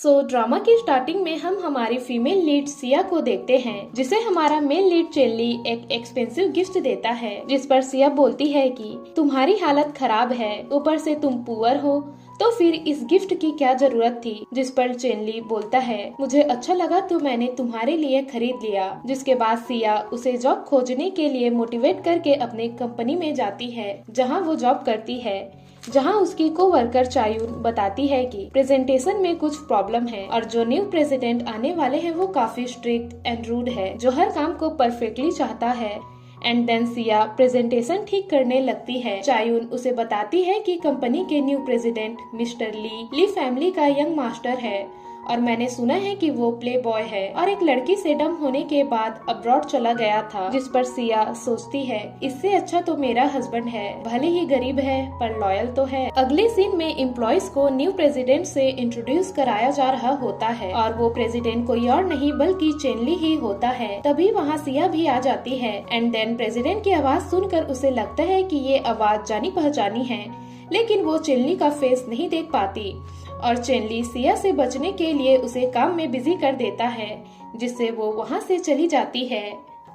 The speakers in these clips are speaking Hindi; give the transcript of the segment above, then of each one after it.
ड्रामा की स्टार्टिंग में हम हमारी फीमेल लीड सिया को देखते हैं, जिसे हमारा मेल लीड चेनली एक एक्सपेंसिव गिफ्ट देता है, जिस पर सिया बोलती है कि तुम्हारी हालत खराब है, ऊपर से तुम पुअर हो, तो फिर इस गिफ्ट की क्या जरूरत थी। जिस पर चेनली बोलता है मुझे अच्छा लगा तो मैंने तुम्हारे लिए खरीद लिया। जिसके बाद सिया उसे जॉब खोजने के लिए मोटिवेट करके अपने कंपनी में जाती है, जहाँ वो जॉब करती है, जहां उसकी कोवर्कर चायून बताती है कि प्रेजेंटेशन में कुछ प्रॉब्लम है और जो न्यू प्रेसिडेंट आने वाले हैं वो काफी स्ट्रिक्ट एंड रूड है, जो हर काम को परफेक्टली चाहता है। एंड देन सिया प्रेजेंटेशन ठीक करने लगती है। चायून उसे बताती है कि कंपनी के न्यू प्रेसिडेंट मिस्टर ली फैमिली का यंग मास्टर है और मैंने सुना है कि वो प्ले बॉय है और एक लड़की से डम होने के बाद अब्रॉड चला गया था। जिस पर सिया सोचती है इससे अच्छा तो मेरा हस्बैंड है, भले ही गरीब है पर लॉयल तो है। अगले सीन में एम्प्लॉयज को न्यू प्रेसिडेंट से इंट्रोड्यूस कराया जा रहा होता है और वो प्रेसिडेंट कोई और नहीं बल्कि चेनली ही होता है। तभी वहाँ सिया भी आ जाती है एंड देन प्रेसिडेंट की आवाज सुनकर उसे लगता है कि ये आवाज जानी पहचानी है, लेकिन वो चेनली का फेस नहीं देख पाती और चेनली सिया से बचने के लिए उसे काम में बिजी कर देता है, जिससे वो वहाँ से चली जाती है।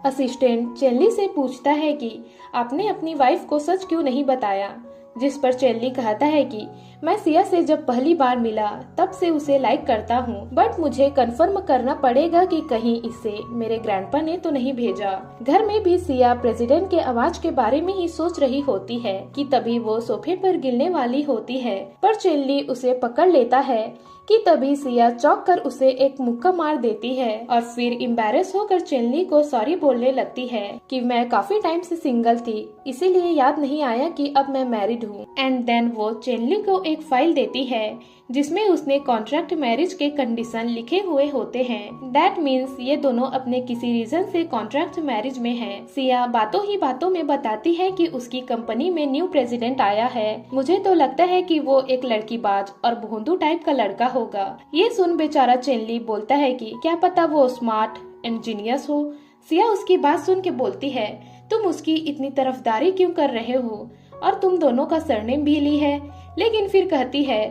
असिस्टेंट चेनली से पूछता है कि आपने अपनी वाइफ को सच क्यों नहीं बताया। जिस पर चेनली कहता है कि मैं सिया से जब पहली बार मिला तब से उसे लाइक करता हूँ, बट मुझे कंफर्म करना पड़ेगा कि कहीं इसे मेरे ग्रैंडपा ने तो नहीं भेजा। घर में भी सिया प्रेसिडेंट के आवाज के बारे में ही सोच रही होती है कि तभी वो सोफे पर गिरने वाली होती है, पर चेनली उसे पकड़ लेता है कि तभी सिया चौंक कर उसे एक मुक्का मार देती है और फिर एम्बैरेस होकर चेनली को सॉरी बोलने लगती है कि मैं काफी टाइम से सिंगल थी, इसीलिए याद नहीं आया कि अब मैं मैरिड हूँ। एंड देन वो चेनली को एक फाइल देती है जिसमें उसने कॉन्ट्रैक्ट मैरिज के कंडीशन लिखे हुए होते हैं। दैट मीन्स ये दोनों अपने किसी रीजन से कॉन्ट्रैक्ट मैरिज में हैं। सिया बातों ही बातों में बताती है कि उसकी कंपनी में न्यू प्रेसिडेंट आया है, मुझे तो लगता है कि वो एक लड़कीबाज और भोंदू टाइप का लड़का होगा। ये सुन बेचारा चेनली बोलता है कि क्या पता वो स्मार्ट एंड जीनियस हो। सिया उसकी बात सुन के बोलती है तुम उसकी इतनी तरफदारी क्यों कर रहे हो, और तुम दोनों का सरनेम भी ली है। लेकिन फिर कहती है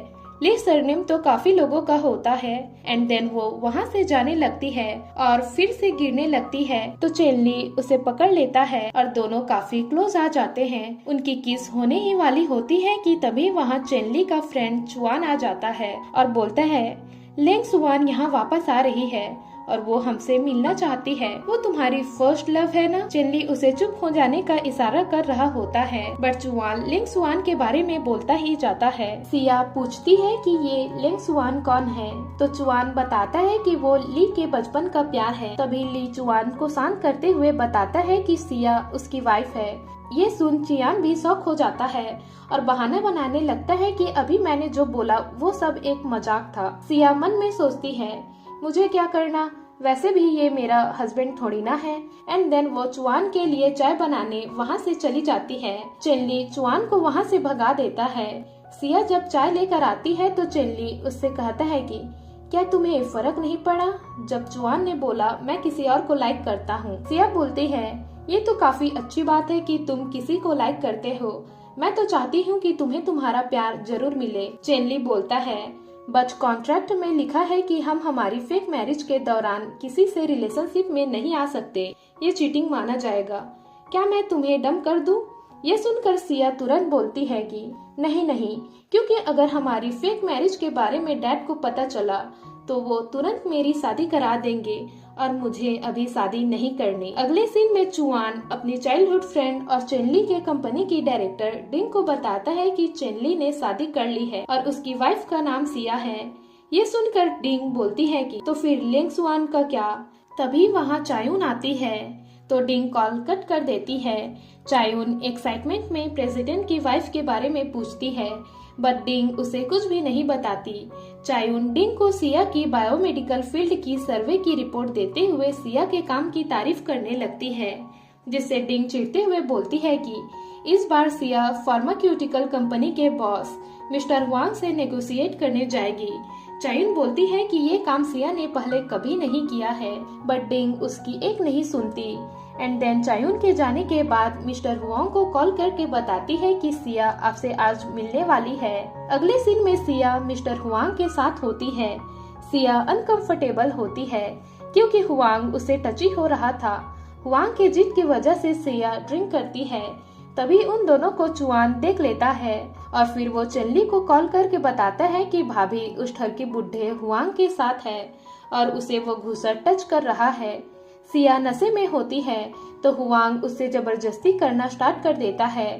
ली सरनेम तो काफी लोगों का होता है। एंड देन वो वहाँ से जाने लगती है और फिर से गिरने लगती है, तो चेनली उसे पकड़ लेता है और दोनों काफी क्लोज आ जाते हैं। उनकी किस होने ही वाली होती है कि तभी वहाँ चेनली का फ्रेंड चुआन आ जाता है और बोलता है लेंग सुआन यहाँ वापस आ रही है और वो हमसे मिलना चाहती है, वो तुम्हारी फर्स्ट लव है ना। चेनली उसे चुप हो जाने का इशारा कर रहा होता है, बट चुआन लिंग सुआन के बारे में बोलता ही जाता है। सिया पूछती है कि ये लिंग सुआन कौन है, तो चुआन बताता है कि वो ली के बचपन का प्यार है। तभी ली चुआन को शांत करते हुए बताता है कि सिया उसकी वाइफ है। ये सुन चियान भी शॉक हो जाता है और बहाना बनाने लगता है कि अभी मैंने जो बोला वो सब एक मजाक था। सिया मन में सोचती है मुझे क्या करना, वैसे भी ये मेरा हस्बैंड थोड़ी ना है। एंड देन वो चुआन के लिए चाय बनाने वहाँ से चली जाती है। चेनली चुआन को वहाँ से भगा देता है। सिया जब चाय लेकर आती है तो चेनली उससे कहता है कि क्या तुम्हें फर्क नहीं पड़ा जब चुआन ने बोला मैं किसी और को लाइक करता हूँ। सिया बोलती है ये तो काफी अच्छी बात है कि तुम किसी को लाइक करते हो, मैं तो चाहती हूँ कि तुम्हें तुम्हारा प्यार जरूर मिले। चेनली बोलता है बट कॉन्ट्रैक्ट में लिखा है कि हम हमारी फेक मैरिज के दौरान किसी से रिलेशनशिप में नहीं आ सकते, ये चीटिंग माना जाएगा। क्या मैं तुम्हें डम कर दूं? ये सुनकर सिया तुरंत बोलती है कि नहीं, क्योंकि अगर हमारी फेक मैरिज के बारे में डैड को पता चला तो वो तुरंत मेरी शादी करा देंगे और मुझे अभी शादी नहीं करनी। अगले सीन में चुआन अपनी चाइल्डहुड फ्रेंड और चेनली के कंपनी की डायरेक्टर डिंग को बताता है कि चेनली ने शादी कर ली है और उसकी वाइफ का नाम सिया है। ये सुनकर डिंग बोलती है कि तो फिर लिंग सुआन का क्या। तभी वहाँ चायून आती है तो डिंग कॉल कट कर देती है। चायून एक्साइटमेंट में प्रेसिडेंट की वाइफ के बारे में पूछती है, बट डिंग उसे कुछ भी नहीं बताती। चायून डिंग को सिया की बायोमेडिकल फील्ड की सर्वे की रिपोर्ट देते हुए सिया के काम की तारीफ करने लगती है, जिससे डिंग चिढ़ते हुए बोलती है कि इस बार सिया फार्मास्यूटिकल कंपनी के बॉस मिस्टर वांग से नेगोशिएट करने जाएगी। चायून बोलती है कि ये काम सिया ने पहले कभी नहीं किया है, बट डिंग उसकी एक नहीं सुनती। एंड देन चायून के जाने के बाद मिस्टर हुआंग को कॉल करके बताती है कि सिया आपसे आज मिलने वाली है। अगले सीन में सिया मिस्टर हुआंग के साथ होती है। सिया अनकंफर्टेबल होती है क्योंकि हुआंग उसे टची हो रहा था। हुआंग के जिद की वजह से सिया ड्रिंक करती है। तभी उन दोनों को चुआन देख लेता है और फिर वो चेनली को कॉल करके बताता है कि भाभी उस ठरकी बुढ़े हुआंग के साथ है और उसे वो घूसर टच कर रहा है। सिया नशे में होती है तो हुआंग उससे जबरदस्ती करना स्टार्ट कर देता है।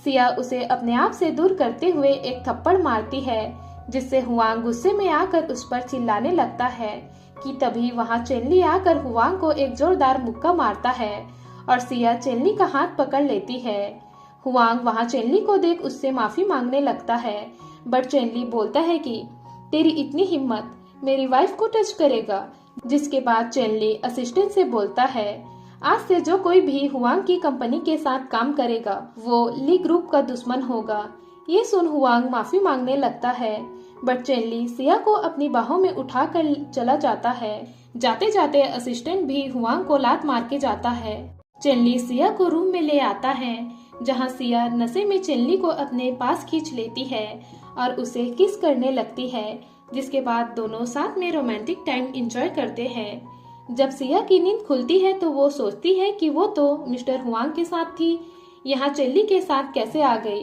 सिया उसे अपने आप से दूर करते हुए एक थप्पड़ मारती है, जिससे हुआंग गुस्से में आकर उस पर चिल्लाने लगता है कि तभी वहाँ चेनली आकर हुआंग को एक जोरदार मुक्का मारता है और सिया चेनली का हाथ पकड़ लेती है। हुआंग वहाँ चेनली को देख उससे माफी मांगने लगता है, बट चेनली बोलता है कि तेरी इतनी हिम्मत, मेरी वाइफ को टच करेगा। जिसके बाद चेनली असिस्टेंट से बोलता है आज से जो कोई भी हुआंग की कंपनी के साथ काम करेगा वो ली ग्रुप का दुश्मन होगा। ये सुन हुआंग माफी मांगने लगता है, बट चेनली सिया को अपनी बाहों में उठाकर चला जाता है। जाते जाते असिस्टेंट भी हुआंग को लात मार के जाता है। चेनली सिया को रूम में ले आता है, जहां सिया नशे में चेनली को अपने पास खींच लेती है और उसे किस करने लगती है, जिसके बाद दोनों साथ में रोमांटिक टाइम एंजॉय करते हैं। जब सिया की नींद खुलती है तो वो सोचती है कि वो तो मिस्टर हुआंग के साथ थी, यहाँ चेनली के साथ कैसे आ गई।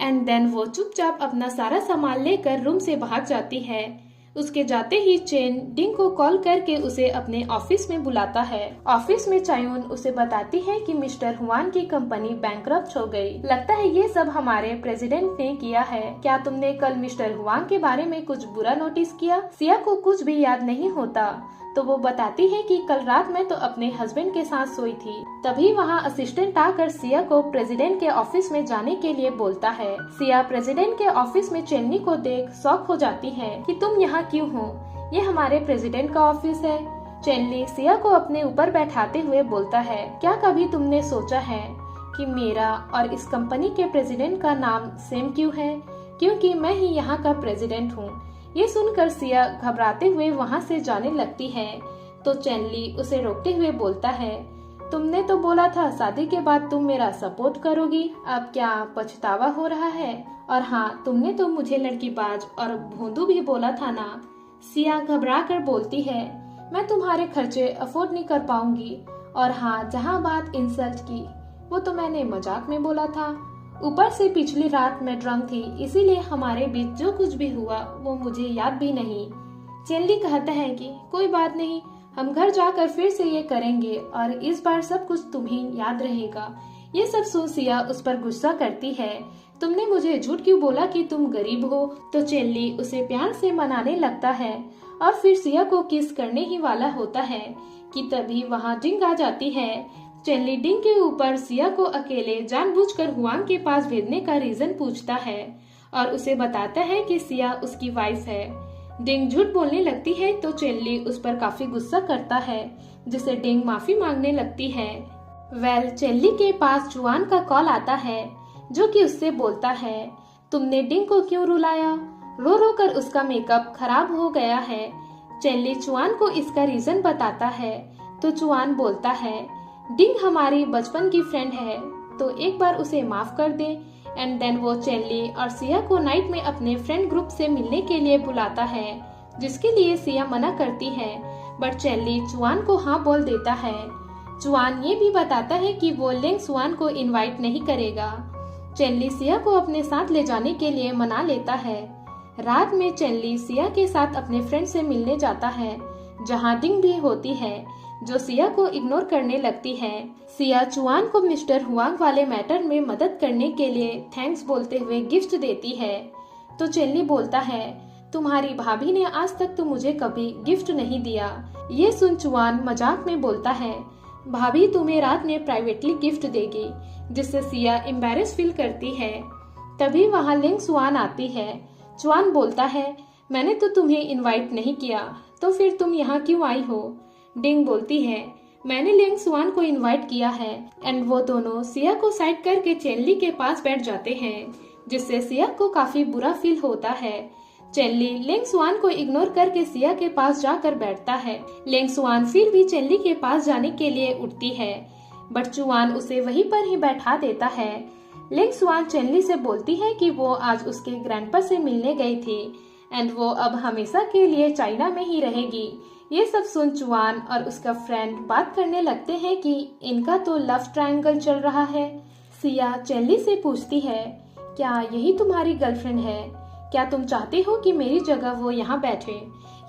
एंड देन वो चुपचाप अपना सारा सामान लेकर रूम से भाग जाती है। उसके जाते ही चेन डिंग को कॉल करके उसे अपने ऑफिस में बुलाता है। ऑफिस में चायून उसे बताती है कि मिस्टर हुआन की कंपनी बैंकरप्ट हो गई। लगता है ये सब हमारे प्रेसिडेंट ने किया है। क्या तुमने कल मिस्टर हुआन के बारे में कुछ बुरा नोटिस किया? सिया को कुछ भी याद नहीं होता, तो वो बताती है कि कल रात में तो अपने हस्बैंड के साथ सोई थी। तभी वहाँ असिस्टेंट आकर सिया को प्रेसिडेंट के ऑफिस में जाने के लिए बोलता है। सिया प्रेसिडेंट के ऑफिस में चेन्नी को देख शॉक हो जाती है कि तुम यहाँ क्यों हो, ये हमारे प्रेसिडेंट का ऑफिस है। चेन्नी सिया को अपने ऊपर बैठाते हुए बोलता है, क्या कभी तुमने सोचा है कि मेरा और इस कंपनी के प्रेसिडेंट का नाम सेम क्यों है? क्योंकि मैं ही यहाँ का प्रेसिडेंट हूँ। ये सुनकर सिया घबराते हुए वहाँ से जाने लगती है, तो चेनली उसे रोकते हुए बोलता है, तुमने तो बोला था शादी के बाद तुम मेरा सपोर्ट करोगी, अब क्या पछतावा हो रहा है? और हाँ, तुमने तो मुझे लड़कीबाज और भोंदू भी बोला था ना। सिया घबरा कर बोलती है, मैं तुम्हारे खर्चे अफोर्ड नहीं कर पाऊंगी। और हाँ, जहाँ बात इंसल्ट की, वो तो मैंने मजाक में बोला था। ऊपर से पिछली रात मैं ड्रंक थी, इसीलिए हमारे बीच जो कुछ भी हुआ वो मुझे याद भी नहीं। चेनली कहता है कि कोई बात नहीं, हम घर जाकर फिर से ये करेंगे और इस बार सब कुछ तुम्हें याद रहेगा। ये सब सुन सिया उस पर गुस्सा करती है, तुमने मुझे झूठ क्यों बोला कि तुम गरीब हो? तो चेनली उसे प्यार से मनाने लगता है और फिर सिया को किस करने ही वाला होता है कि तभी वहाँ डिंग आ जाती है। चेनली डिंग के ऊपर सिया को अकेले जानबूझकर हुआंग के पास भेजने का रीजन पूछता है और उसे बताता है कि सिया उसकी वाइफ है। डिंग झूठ बोलने लगती है तो चेनली उस पर काफी गुस्सा करता है, जिसे डिंग माफी मांगने लगती है। चेनली के पास चुआन का कॉल आता है, जो कि उससे बोलता है, तुमने डिंग को क्यों रुलाया? रो रो कर उसका मेकअप खराब हो गया है। चेनली चुआन को इसका रीजन बताता है, तो चुआन बोलता है, डिंग हमारी बचपन की फ्रेंड है, तो एक बार उसे माफ कर दे। एंड देन वो चेनली और सिया को नाइट में अपने फ्रेंड ग्रुप से मिलने के लिए बुलाता है, जिसके लिए सिया मना करती है, बट चेनली चुआन को हाँ बोल देता है। चुआन ये भी बताता है कि वो लेंग सुआन को इनवाइट नहीं करेगा। चेनली सिया को अपने साथ ले जाने के लिए मना लेता है। रात में चेनली सिया के साथ अपने फ्रेंड से मिलने जाता है, जहाँ डिंग भी होती है, जो सिया को इग्नोर करने लगती है। सिया चुआन को मिस्टर हुआंग वाले मैटर में मदद करने के लिए थैंक्स बोलते हुए गिफ्ट देती है, तो चेनली बोलता है, तुम्हारी भाभी ने आज तक तो मुझे कभी गिफ्ट नहीं दिया। ये सुन चुआन मजाक में बोलता है, भाभी तुम्हें रात में प्राइवेटली गिफ्ट देगी, जिससे सिया एम्बैरेस फील करती है। तभी वहाँ लिंग सुआन आती है। चुआन बोलता है, मैंने तो तुम्हें इनवाइट नहीं किया, तो फिर तुम यहाँ क्यों आई हो? डिंग बोलती है, मैंने लिंग सुआन को इनवाइट किया है। एंड वो दोनों सिया को साइड करके चेनली के पास बैठ जाते हैं, जिससे सिया को काफी बुरा फील होता है। चेनली लिंग सुआन को इग्नोर करके सिया के पास जाकर बैठता है। लिंग सुआन फिर भी चेनली के पास जाने के लिए उठती है, बट चुआन उसे वहीं पर ही बैठा देता है। लिंग सुआन चेनली से बोलती है कि वो आज उसके ग्रैंडपा से मिलने गई थी। एंड वो अब हमेशा के लिए चाइना में ही रहेगी। ये सब सुन चुआन और उसका फ्रेंड बात करने लगते हैं कि इनका तो लव ट्रायंगल चल रहा है। सिया चेनली से पूछती है, क्या यही तुम्हारी गर्लफ्रेंड है? क्या तुम चाहते हो कि मेरी जगह वो यहाँ बैठे?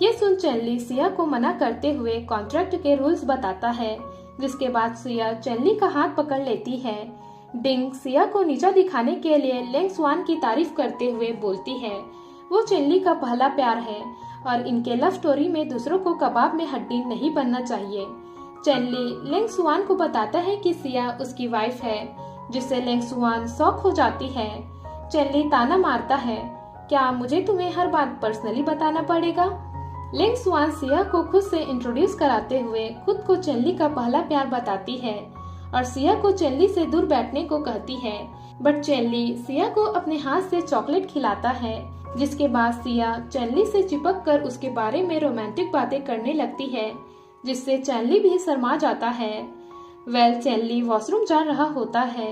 ये सुन चेनली सिया को मना करते हुए कॉन्ट्रैक्ट के रूल्स बताता है, जिसके बाद सिया चेनली का हाथ पकड़ लेती है। डिंग सिया को नीचा दिखाने के लिए लेंग स्वान की तारीफ करते हुए बोलती है, वो चेनली का पहला प्यार है और इनके लव स्टोरी में दूसरों को कबाब में हड्डी नहीं बनना चाहिए। चेनली लेंग स्वान को बताता है कि सिया उसकी वाइफ है, जिससे लेंग स्वान शॉक हो जाती है। चेनली ताना मारता है, क्या मुझे तुम्हें हर बात पर्सनली बताना पड़ेगा? लेंग स्वान सिया को खुद से इंट्रोड्यूस कराते हुए खुद को चेनली का पहला प्यार बताती है और सिया को चेनली से दूर बैठने को कहती है, बट चेनली सिया को अपने हाथ से चॉकलेट खिलाता है, जिसके बाद सिया चेनली से चिपक कर उसके बारे में रोमांटिक बातें करने लगती है, जिससे चेनली भी शर्मा जाता है। चेनली वॉशरूम जा रहा होता है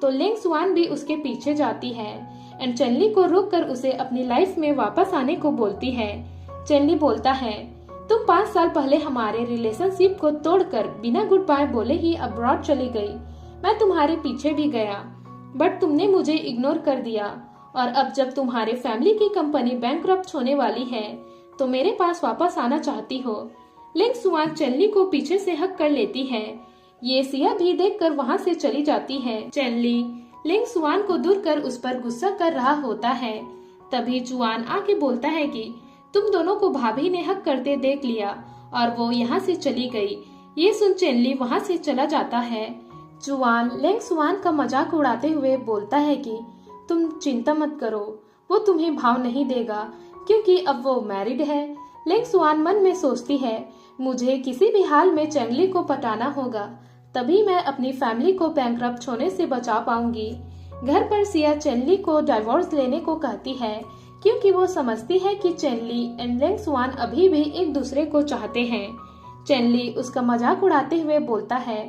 तो लेंग स्वान भी उसके पीछे जाती है एंड चेनली को रोक कर उसे अपनी लाइफ में वापस आने को बोलती है। चेनली बोलता है, तुम 5 साल पहले हमारे रिलेशनशिप को तोड़कर बिना गुड बाय बोले ही अब्रॉड चली गई। मैं तुम्हारे पीछे भी गया, बट तुमने मुझे इग्नोर कर दिया और अब जब तुम्हारे फैमिली की कंपनी बैंकरप्ट होने वाली है तो मेरे पास वापस आना चाहती हो। लेंग स्वान चेनली को पीछे से हक कर लेती है। ये सिया भी देखकर वहाँ से चली जाती है। चेनली लेंग स्वान को दूर कर उस पर गुस्सा कर रहा होता है। तभी चुआन आके बोलता है कि तुम दोनों को भाभी ने हक करते देख लिया और वो यहाँ से चली गई। ये सुन चेनली वहाँ से चला जाता है। चुआन लेंग स्वान का मजाक उड़ाते हुए बोलता है कि तुम चिंता मत करो, वो तुम्हें भाव नहीं देगा क्योंकि अब वो मैरिड है। लेंग स्वान मन में सोचती है, मुझे किसी भी हाल में चेनली को पटाना होगा, तभी मैं अपनी फैमिली को बैंकरप्ट होने से बचा पाऊंगी। घर पर सिया चेनली को डाइवोर्स लेने को कहती है क्योंकि वो समझती है कि चेनली एंड लेंग स्वान अभी भी एक दूसरे को चाहते हैं। चेनली उसका मजाक उड़ाते हुए बोलता है,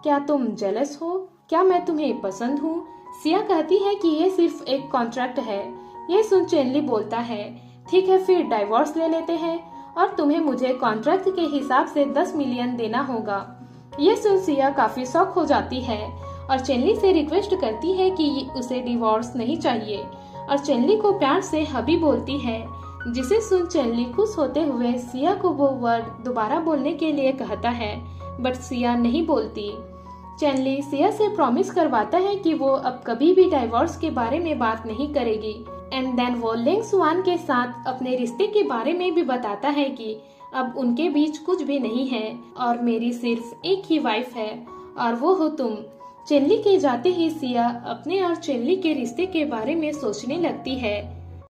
क्या तुम जेलस हो? क्या मैं तुम्हें पसंद हूँ? सिया कहती है कि ये सिर्फ एक कॉन्ट्रैक्ट है। ये सुन चेनली बोलता है, ठीक है फिर डाइवोर्स ले लेते हैं और तुम्हें मुझे कॉन्ट्रैक्ट के हिसाब से 10 मिलियन देना होगा। ये सुन सिया काफी शॉक हो जाती है और चेनली से रिक्वेस्ट करती है कि उसे डिवोर्स नहीं चाहिए और चेनली को प्यार से हबी बोलती है, जिसे सुन चेनली खुश होते हुए सिया को वो वर्ड दोबारा बोलने के लिए कहता है, बट सिया नहीं बोलती। चेनली सिया से प्रॉमिस करवाता है कि वो अब कभी भी डाइवोर्स के बारे में बात नहीं करेगी एंड देन वो लेंग स्वान के साथ अपने रिश्ते के बारे में भी बताता है कि अब उनके बीच कुछ भी नहीं है और मेरी सिर्फ एक ही वाइफ है और वो हो तुम। चेनली के जाते ही सिया अपने और चेनली के रिश्ते के बारे में सोचने लगती है।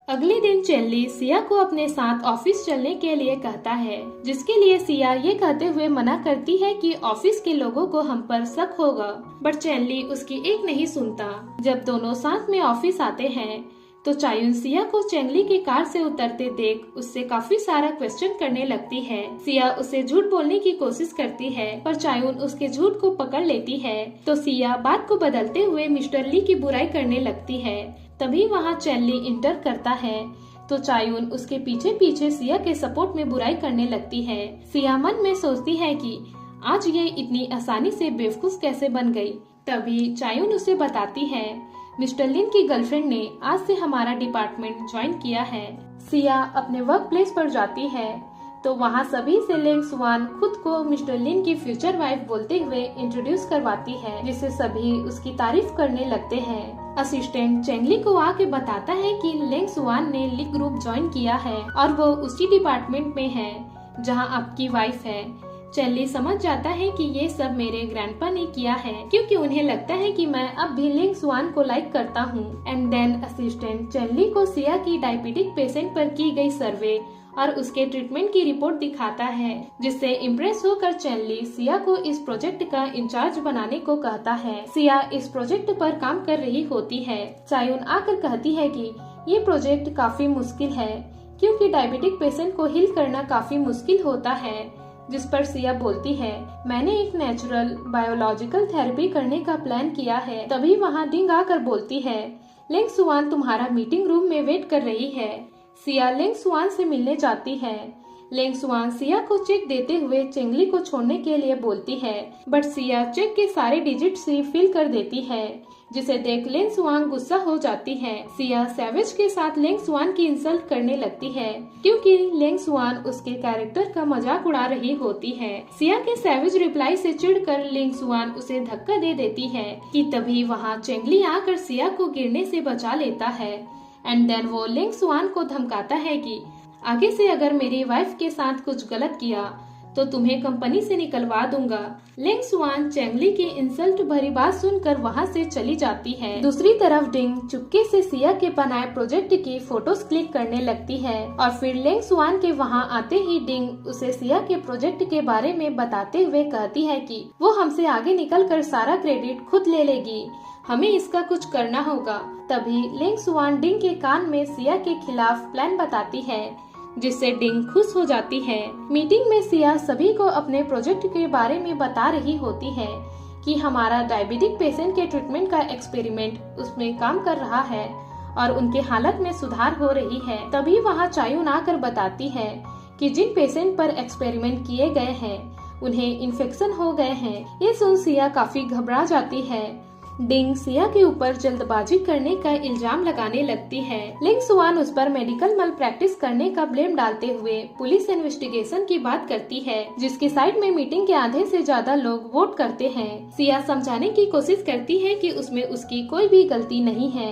अगले दिन चेनली सिया को अपने साथ ऑफिस चलने के लिए कहता है, जिसके लिए सिया ये कहते हुए मना करती है कि ऑफिस के लोगों को हम पर शक होगा, बट चेनली उसकी एक नहीं सुनता। जब दोनों साथ में ऑफिस आते हैं तो चायुन सिया को चेनली के कार से उतरते देख उससे काफी सारा क्वेश्चन करने लगती है। सिया उसे झूठ बोलने की कोशिश करती है पर चायुन उसके झूठ को पकड़ लेती है, तो सिया बात को बदलते हुए मिस्टर ली की बुराई करने लगती है। तभी वहाँ चेनली इंटर करता है तो चायुन उसके पीछे पीछे सिया के सपोर्ट में बुराई करने लगती है। सिया मन में सोचती है कि आज ये इतनी आसानी से बेवकूफ कैसे बन गई। तभी चायुन उसे बताती है, मिस्टर लिन की गर्लफ्रेंड ने आज से हमारा डिपार्टमेंट ज्वाइन किया है। सिया अपने वर्क प्लेस पर जाती है तो वहाँ सभी से लेंग स्वान खुद को मिस्टर लिन की फ्यूचर वाइफ बोलते हुए इंट्रोड्यूस करवाती है, जिससे सभी उसकी तारीफ करने लगते हैं। असिस्टेंट चेंगली को आके बताता है कि लेंग स्वान ने ली ग्रुप ज्वाइन किया है और वो उसी डिपार्टमेंट में है जहाँ आपकी वाइफ है। चेनली समझ जाता है कि ये सब मेरे ग्रैंडपा ने किया है क्योंकि उन्हें लगता है कि मैं अब भी लेंग स्वान को लाइक करता हूँ। एंड देन असिस्टेंट चेनली को सिया की डायबिटिक पेशेंट पर की गई सर्वे और उसके ट्रीटमेंट की रिपोर्ट दिखाता है, जिससे इम्प्रेस होकर चेनली सिया को इस प्रोजेक्ट का इंचार्ज बनाने को कहता है। सिया इस प्रोजेक्ट पर काम कर रही होती है। चायुन आकर कहती है कि ये प्रोजेक्ट काफी मुश्किल है क्योंकि डायबिटिक पेशेंट को हील करना काफी मुश्किल होता है, जिस पर सिया बोलती है, मैंने एक नेचुरल बायोलॉजिकल थेरेपी करने का प्लान किया है। तभी वहाँ डिंग आकर बोलती है, लेंग स्वान तुम्हारा मीटिंग रूम में वेट कर रही है। सिया लेंग सुआन से मिलने जाती है। लेंग सुआन सिया को चेक देते हुए चेंगली को छोड़ने के लिए बोलती है, बट सिया चेक के सारे डिजिट से फिल कर देती है, जिसे देख लेंग सुआन गुस्सा हो जाती है। सिया सैवेज के साथ लेंग सुआन की इंसल्ट करने लगती है, क्योंकि लेंग सुआन उसके कैरेक्टर का मजाक उड़ा रही होती है। सिया के सैवेज रिप्लाई से चिढ़कर लेंग सुआन उसे धक्का दे देती है कि तभी वहाँ चेंगली आकर सिया को गिरने से बचा लेता है। एंड देन वो लेंग सुआन को धमकाता है कि आगे से अगर मेरी वाइफ के साथ कुछ गलत किया तो तुम्हें कंपनी से निकलवा दूंगा। लेंग सुआन चेंगली की इंसल्ट भरी बात सुनकर वहां से चली जाती है। दूसरी तरफ डिंग चुपके से सिया के बनाए प्रोजेक्ट की फोटोज क्लिक करने लगती है और फिर लेंग सुआन के वहां आते ही डिंग उसे सिया के प्रोजेक्ट के बारे में बताते हुए कहती है कि वो हमसे आगे निकलकर सारा क्रेडिट खुद ले लेगी, हमें इसका कुछ करना होगा। तभी लेंग सुआन डिंग के कान में सिया के खिलाफ प्लान बताती है, जिससे डिंग खुश हो जाती है। मीटिंग में सिया सभी को अपने प्रोजेक्ट के बारे में बता रही होती है कि हमारा डायबिटिक पेशेंट के ट्रीटमेंट का एक्सपेरिमेंट उसमें काम कर रहा है और उनके हालत में सुधार हो रही है। तभी वहाँ चायून आकर बताती है कि जिन पेशेंट पर एक्सपेरिमेंट किए गए हैं उन्हें इन्फेक्शन हो गए हैं। ये सुन सिया काफी घबरा जाती है। डिंग सिया के ऊपर जल्दबाजी करने का इल्जाम लगाने लगती है। लेंग सुआन उस पर मेडिकल मल प्रैक्टिस करने का ब्लेम डालते हुए पुलिस इन्वेस्टिगेशन की बात करती है, जिसकी साइड में मीटिंग के आधे से ज्यादा लोग वोट करते हैं। सिया समझाने की कोशिश करती है कि उसमें उसकी कोई भी गलती नहीं है,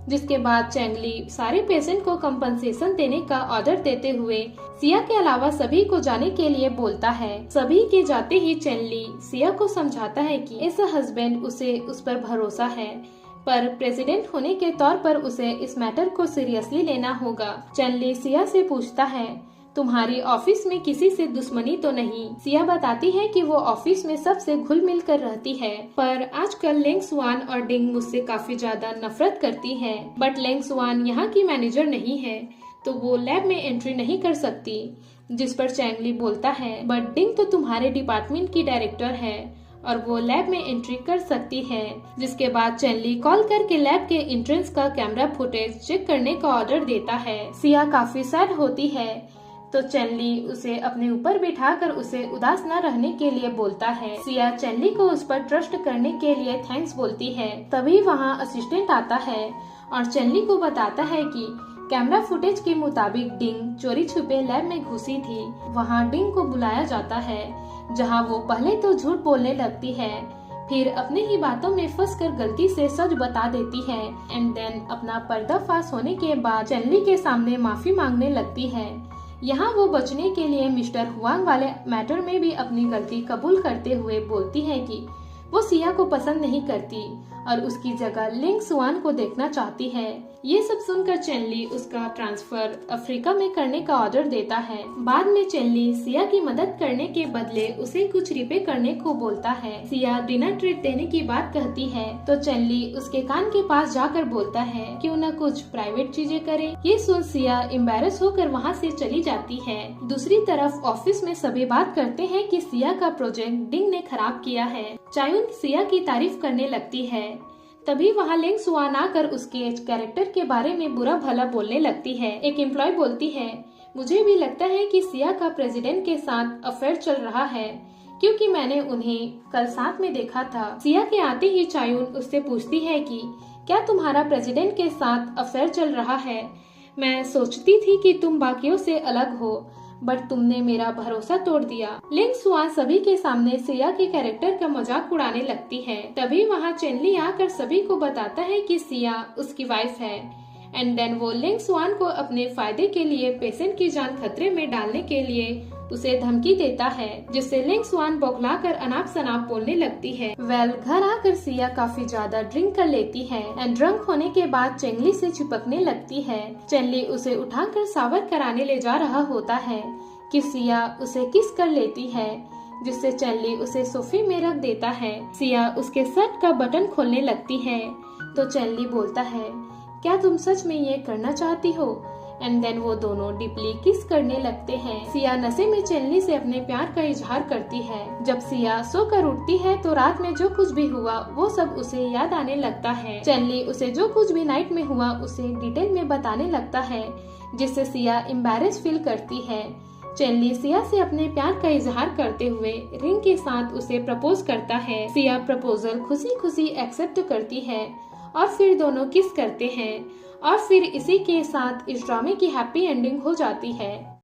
जिसके बाद चेंगली सारे पेशेंट को कंपनसेशन देने का ऑर्डर देते हुए सिया के अलावा सभी को जाने के लिए बोलता है। सभी के जाते ही चेंगली सिया को समझाता है कि ऐसा हस्बैंड उसे उस पर भरोसा है, पर प्रेसिडेंट होने के तौर पर उसे इस मैटर को सीरियसली लेना होगा। चेंगली सिया से पूछता है, तुम्हारी ऑफिस में किसी से दुश्मनी तो नहीं? सिया बताती है कि वो ऑफिस में सबसे घुल मिल कर रहती है, पर आजकल लेंग सुआन और डिंग मुझसे काफी ज्यादा नफरत करती है। बट लेंग सुआन यहाँ की मैनेजर नहीं है, तो वो लैब में एंट्री नहीं कर सकती। जिस पर चेंगली बोलता है, बट डिंग तो तुम्हारे डिपार्टमेंट की डायरेक्टर है और वो लैब में एंट्री कर सकती है। जिसके बाद चेंगली कॉल करके लैब के एंट्रेंस का कैमरा फुटेज चेक करने का ऑर्डर देता है। सिया काफी सैड होती है, तो चेंगली उसे अपने ऊपर बिठाकर उसे उदास न रहने के लिए बोलता है। सिया चेंगली को उस पर ट्रस्ट करने के लिए थैंक्स बोलती है। तभी वहाँ असिस्टेंट आता है और चेंगली को बताता है कि कैमरा फुटेज के मुताबिक डिंग चोरी छुपे लैब में घुसी थी। वहाँ डिंग को बुलाया जाता है, जहाँ वो पहले तो झूठ बोलने लगती है, फिर अपने ही बातों में फंसकर गलती से सच बता देती है। एंड देन अपना पर्दाफाश होने के बाद चेंगली के सामने माफी मांगने लगती है। यहाँ वो बचने के लिए मिस्टर हुआंग वाले मैटर में भी अपनी गलती कबूल करते हुए बोलती है कि वो सिया को पसंद नहीं करती और उसकी जगह लेंग सुआन को देखना चाहती है। ये सब सुनकर चेंगली उसका ट्रांसफर अफ्रीका में करने का ऑर्डर देता है। बाद में चेंगली सिया की मदद करने के बदले उसे कुछ रिपे करने को बोलता है। सिया डिनर ट्रीट देने की बात कहती है, तो चेंगली उसके कान के पास जाकर बोलता है, क्यों न कुछ प्राइवेट चीजें करे। ये सुन सिया एम्बैरस होकर वहाँ से चली जाती है। दूसरी तरफ ऑफिस में सभी बात करते हैं कि सिया का प्रोजेक्ट डिंग ने खराब किया है। चायून सिया की तारीफ करने लगती है। तभी वहाँ लेंग सुआन आकर उसके कैरेक्टर के बारे में बुरा भला बोलने लगती है। एक एम्प्लॉय बोलती है, मुझे भी लगता है कि सिया का प्रेसिडेंट के साथ अफेयर चल रहा है, क्योंकि मैंने उन्हें कल साथ में देखा था। सिया के आते ही चायून उससे पूछती है कि क्या तुम्हारा प्रेसिडेंट के साथ अफेयर चल रहा है? मैं सोचती थी कि तुम बाकियों से अलग हो, बट तुमने मेरा भरोसा तोड़ दिया। लेंग सुआन सभी के सामने सिया के कैरेक्टर का मजाक उड़ाने लगती है। तभी वहाँ चेंगली आकर सभी को बताता है कि सिया उसकी वाइफ है। एंड देन वो लेंग सुआन को अपने फायदे के लिए पेशेंट की जान खतरे में डालने के लिए उसे धमकी देता है, जिससे लेंग सुआन बौखलाकर अनाप शनाप बोलने लगती है। घर आकर सिया काफी ज्यादा ड्रिंक कर लेती है एंड ड्रंक होने के बाद चेंगली से चिपकने लगती है। चेंगली उसे उठाकर शावर कराने ले जा रहा होता है कि सिया उसे किस कर लेती है, जिससे चेंगली उसे सोफे में रख देता है। सिया उसके शर्ट का बटन खोलने लगती है, तो चेंगली बोलता है, क्या तुम सच में ये करना चाहती हो? एंड देन वो दोनों डीपली किस करने लगते हैं। सिया नशे में चेंगली से अपने प्यार का इजहार करती है। जब सिया सोकर उठती है तो रात में जो कुछ भी हुआ वो सब उसे याद आने लगता है। चेंगली उसे जो कुछ भी नाइट में हुआ उसे डिटेल में बताने लगता है, जिससे सिया एम्बैरेस फील करती है। चेनली सिया से अपने प्यार का इजहार करते हुए रिंग के साथ उसे प्रपोज करता है। सिया प्रपोजल खुशी खुशी एक्सेप्ट करती है और फिर दोनों किस करते हैं और फिर इसी के साथ इस ड्रामे की हैप्पी एंडिंग हो जाती है।